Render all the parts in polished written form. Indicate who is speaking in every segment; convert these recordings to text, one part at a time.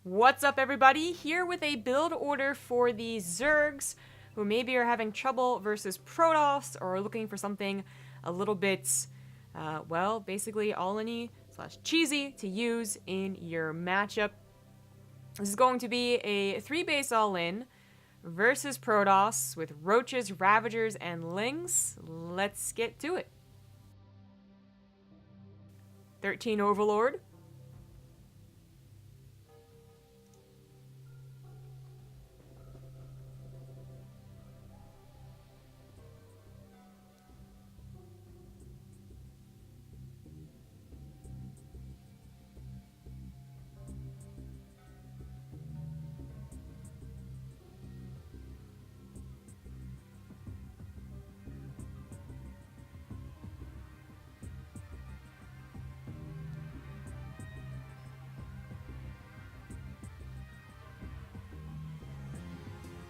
Speaker 1: What's up, everybody? Here with a build order for the Zergs who maybe are having trouble versus Protoss or are looking for something a little bit, well, basically all-in-y / cheesy to use in your matchup. This is going to be a 3-base all-in versus Protoss with Roaches, Ravagers, and Lings. Let's get to it. 13 Overlord.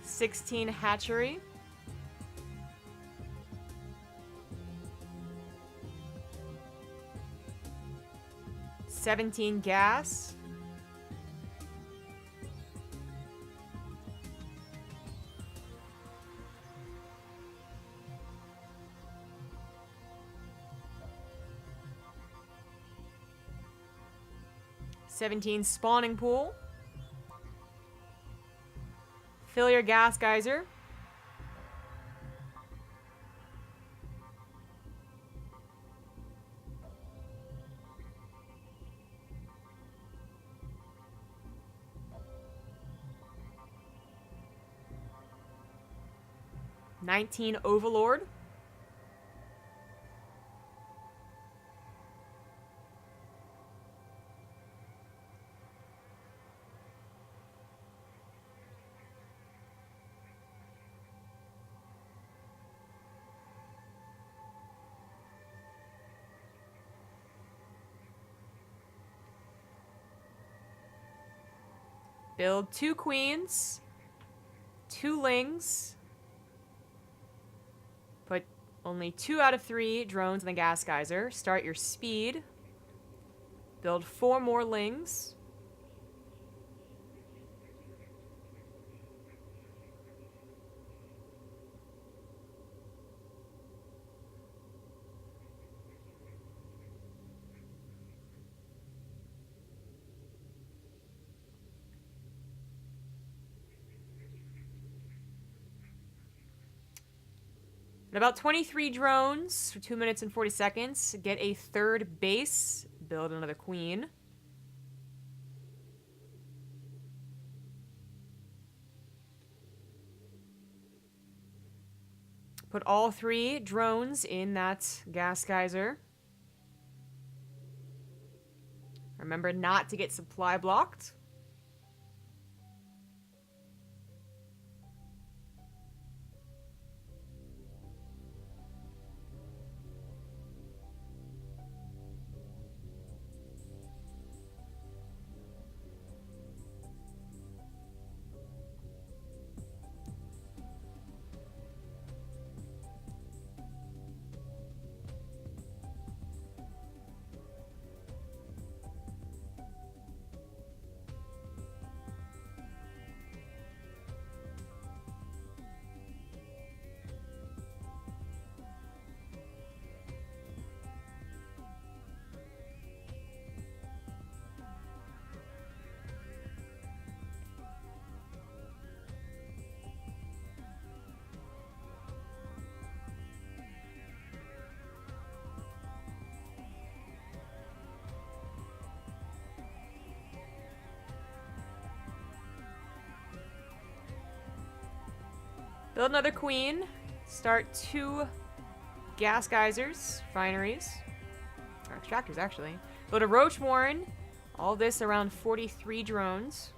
Speaker 1: "16 Hatchery. "17 Gas. "17 Spawning Pool. Fill your gas geyser. "19 Overlord. Build 2 Queens, 2 Lings. Put only 2 out of 3 drones in the gas geyser. Start your speed. Build 4 more Lings. In about 23 drones for 2 minutes and 40 seconds. Get a 3rd base. Build another queen. Put all 3 drones in that gas geyser. Remember not to get supply blocked. Build another queen. Start 2 gas geysers, refineries, or extractors actually. Build a roach warren. All this around 43 drones.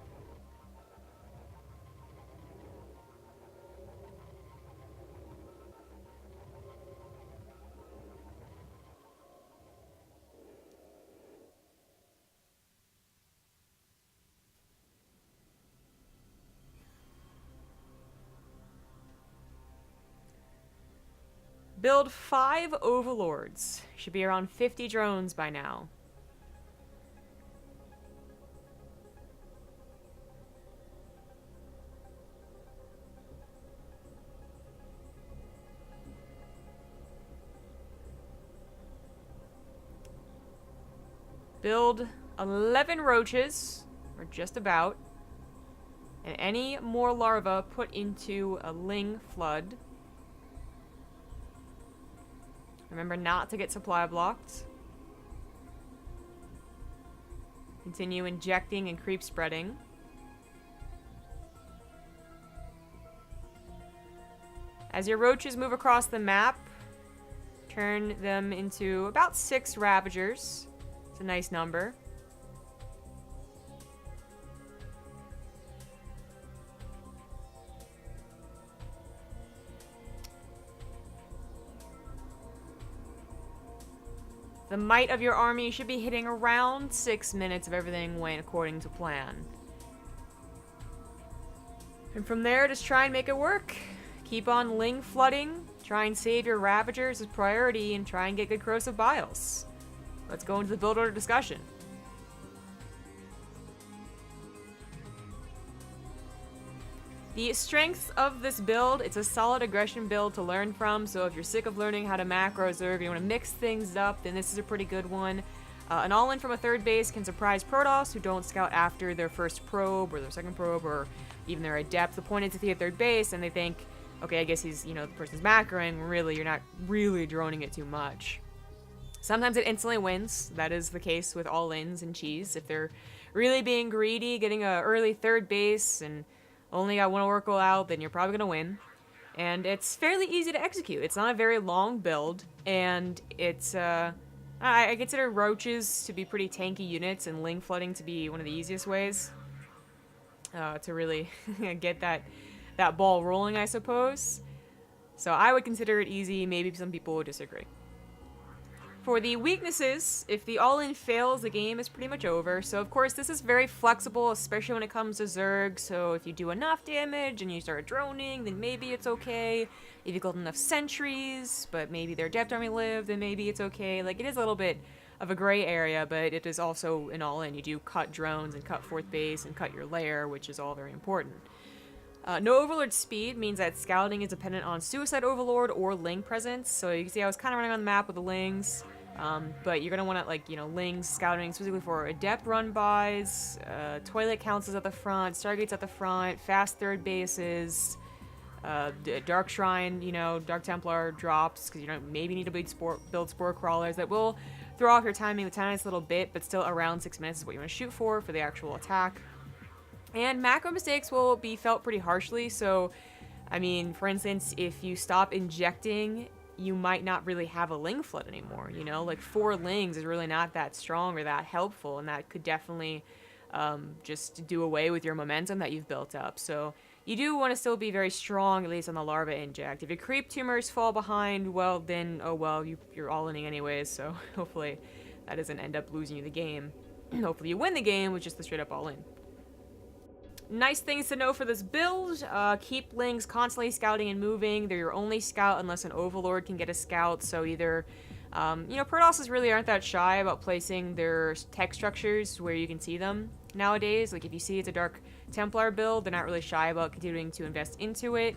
Speaker 1: Build 5 overlords. Should be around 50 drones by now. Build 11 roaches, or just about. And any more larvae put into a ling flood. Remember not to get supply blocked. Continue injecting and creep spreading. As your roaches move across the map, turn them into about 6 ravagers. It's a nice number. The might of your army should be hitting around 6 minutes if everything went according to plan. And from there, just try and make it work. Keep on ling flooding. Try and save your ravagers as priority and try and get good corrosive biles. Let's go into the build order discussion. The strengths of this build, it's a solid aggression build to learn from, so if you're sick of learning how to macro zerg, you want to mix things up, then this is a pretty good one. An all-in from a third base can surprise Protoss who don't scout after their first probe or their second probe or even their adept. The point is if you have third base and they think, okay, I guess he's, the person's macroing, really, you're not really droning it too much. Sometimes it instantly wins. That is the case with all-ins and cheese. If they're really being greedy, getting a early third base and only got one oracle out, then you're probably going to win. And it's fairly easy to execute. It's not a very long build, and it's, I consider roaches to be pretty tanky units and ling flooding to be one of the easiest ways to really get that ball rolling, I suppose. So I would consider it easy. Maybe some people would disagree. For the weaknesses, if the all-in fails, the game is pretty much over. So, of course, this is very flexible, especially when it comes to Zerg. So, if you do enough damage and you start droning, then maybe it's okay. If you killed enough sentries, but maybe their Adept Army lived, then maybe it's okay. Like, it is a little bit of a gray area, but it is also an all-in. You do cut drones and cut fourth base and cut your lair, which is all very important. No Overlord speed means that scouting is dependent on Suicide Overlord or Ling presence. So you can see I was kind of running on the map with the Lings. But you're going to want to, lings, scouting, specifically for adept run-bys, toilet councils at the front, stargates at the front, fast third bases, dark shrine, dark templar drops, because you maybe need to build spore crawlers that will throw off your timing the tiniest little bit, but still around 6 minutes is what you want to shoot for the actual attack. And macro mistakes will be felt pretty harshly, so, for instance, if you stop injecting, you might not really have a ling flood anymore, Like 4 lings is really not that strong or that helpful, and that could definitely just do away with your momentum that you've built up. So you do want to still be very strong, at least on the larva inject. If your creep tumors fall behind, well, then, you're all-inning anyways, so hopefully that doesn't end up losing you the game. Hopefully you win the game with just the straight-up all-in. Nice things to know for this build. Keep lings constantly scouting and moving. They're your only scout unless an overlord can get a scout. So either, Protosses really aren't that shy about placing their tech structures where you can see them nowadays. Like if you see it's a Dark Templar build, they're not really shy about continuing to invest into it.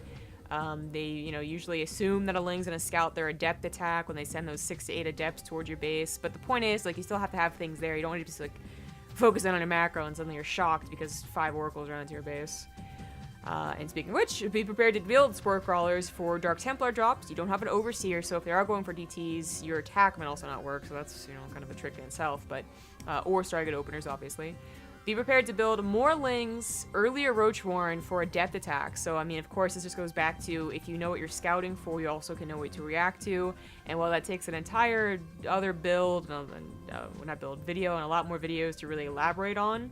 Speaker 1: They, usually assume that a ling's gonna scout their adept attack when they send those 6 to 8 adepts towards your base. But the point is, you still have to have things there. You don't want to just, focus in on a macro and suddenly you're shocked because 5 oracles run into your base. And speaking of which, be prepared to build spore crawlers for Dark Templar drops. You don't have an overseer, so if they are going for DTs, your attack might also not work, so that's, kind of a trick in itself, but, or Stargate openers, obviously. Be prepared to build more lings, earlier Roach Warren for a depth attack. So, of course, this just goes back to if you know what you're scouting for, you also can know what to react to. And while that takes an entire other build, video, and a lot more videos to really elaborate on,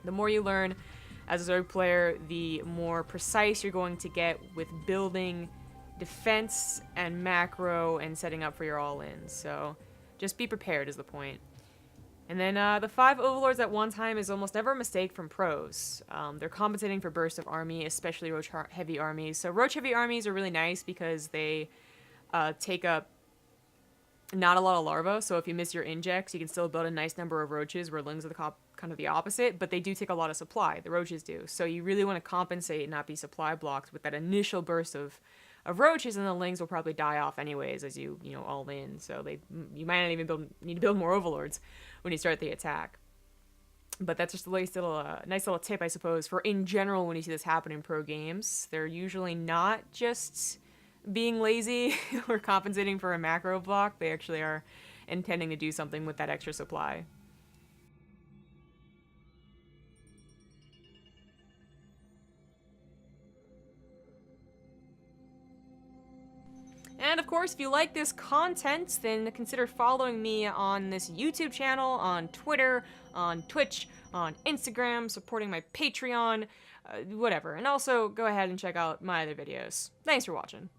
Speaker 1: the more you learn as a Zerg player, the more precise you're going to get with building defense and macro and setting up for your all-ins. So, just be prepared is the point. And then the 5 overlords at one time is almost never a mistake from pros. They're compensating for burst of army, especially Roach heavy armies. So Roach heavy armies are really nice because they take up not a lot of larvae. So if you miss your injects, you can still build a nice number of roaches, where lings are kind of the opposite, but they do take a lot of supply. The roaches do. So you really want to compensate and not be supply blocked with that initial burst of of roaches, and the lings will probably die off anyways as you all in. So you might not even need to build more overlords when you start the attack. But that's just a nice little tip, I suppose, for in general when you see this happen in pro games. They're usually not just being lazy or compensating for a macro block. They actually are intending to do something with that extra supply. And of course, if you like this content, then consider following me on this YouTube channel, on Twitter, on Twitch, on Instagram, supporting my Patreon, whatever. And also, go ahead and check out my other videos. Thanks for watching.